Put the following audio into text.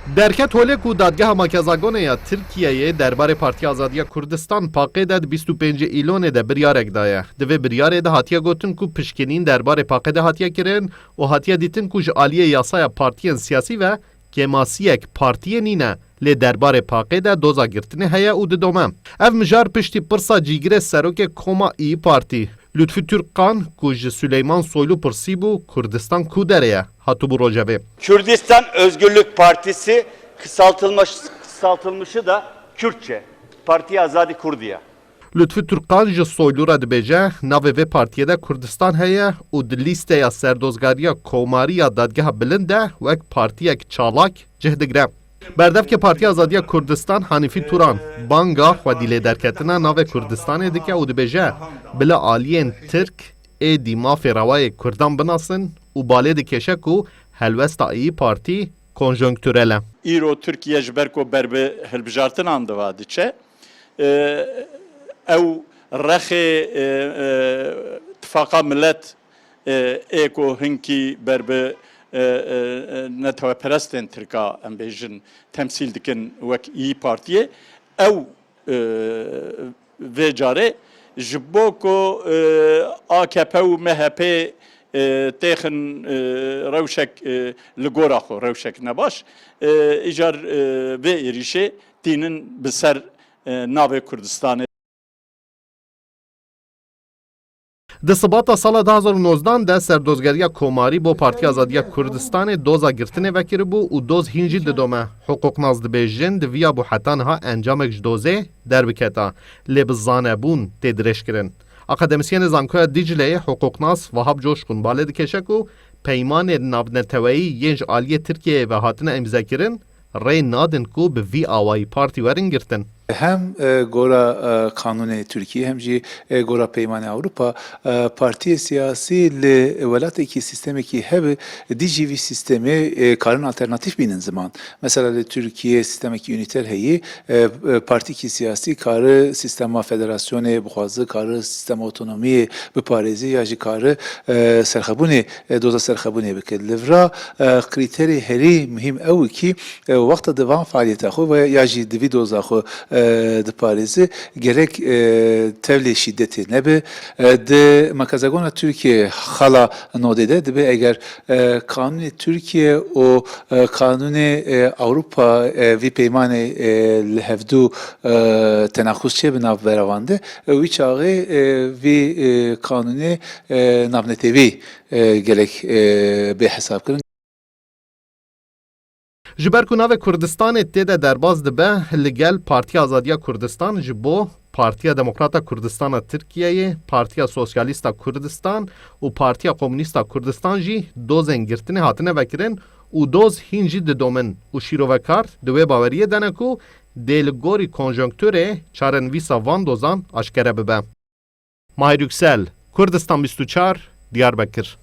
Derket holek û dadgeha Makezagoneya Tirkiyeyê derbarê Partiya Azadiya Kurdistan paqê de 25 îlonê de biryarek daye. Di vê biryarê de hatiye gotin ku piştgirîn derbarê paqê de hatiye kirin û hatiye dîtin ku ji aliyê yasaya partiyên siyasî ve kemasiyek partiyê nîne lê derbarê paqê de doza girtinê heye û didome. Ev mijar piştî pirsa cîgirê serokê Koma İYİ Partî Lütfü Türkkan ku ji Süleyman Soylu pirsî bû Kurdistan ku dereye hatibû rojevê. Kürdistan Özgürlük Partisi kısaltılmışı da Kürtçe. Partiye Azadi Kurdiya. Lütfü Türkkan ji Soylu re dibêje navê vê partiyê de Kurdistan heye û di lîsteya serdozgariya Komariya Dadgeha Bilind de wek partiyek çalak cih digre. Berdevke Partiya Azadiya Kurdistan Hanîfî Turan banga xwedî lêderketina navê Kurdistanê dike û dibêje bila aliyên Tirk êdî mafê rewayê Kurdan binasin û balê dikeşe ku helwesta İYİ Partî konjonktürel e. îro Tirkiye ji ber ku berbi hilbijartinan diva diçe ew rexê Tifaka Millet ê ku hinkî berbi netewperestên Tirka em bêjin temsîl dikin wek İYİ Partiyê ew vê carê ji bo ku AKP û MHP têxin rewşek li gora xwe rewşek nebaş îcar vê êrişê tînin bi ser navê Kurdistanê. Di sibata sala 2019 de serdozgeriya Komarî bo Partiya Azadiya Kurdistanê doza girtinê vekiribû û doz hîn jî didome. Hiqûqnaz dibêjin di vîya buheta niha encamek ji dozê derbiketa lê bi zanebûn tê dirêjkirin. Akademîsyenê Zankoya Dicle'ye Hiqûqnaz Vahab Coşkun balê dikeşe ku peymanên navneteweyî yên ji aliyê Tirkiyeyê ve hatine emzekirin rê nadin ku bi vî awayî partî werin girtin. Hem gora kanuni Türkiye hem jî gora peymane Avrupa partiye siyasi li welatekî sistemekî hebe dijî vî sistemê karin alternatif bînin ziman. Mesela li Türkiye sistemekî üniter heyî partîkî siyasî karı sistema federasyonê bixwaze karı sistema otonomiyê biparêzî ya jî karı serxebûnê doza serxebûnê bike. Li vira krîterê herî mühim ew ki wexta di van faaliyeta xwe ve ya jî di vî doza xwe di Paris'e gerek tevlî şiddeti nebe de Makazagona Türkiye hala nodede de eğer kanuni Türkiye o kanuni Avrupa vi peymane lehevdu tenakuz çe binav veravande vi çağı vi kanuni navnetevi gerek be hesap kırın. Ji ber ku navê Kurdistanê tê de derbas dibe li gel Partiya Azadiya Kurdistan ji bo Partiya Demokrata Kurdistana Tirkiyeyê, Partiya Sosyalîst a Kurdistan û Partiya Komünîst a Kurdistan jî dozên girtinê hatine vekirin û doz hîn jî didomin û şîrovekar di wê baweriyê dene ku dê li gorî konjonktürê çarenivîsa van dozan aşkere bibe. Mahir Yüksel, Kurdistan 24, Diyarbakır.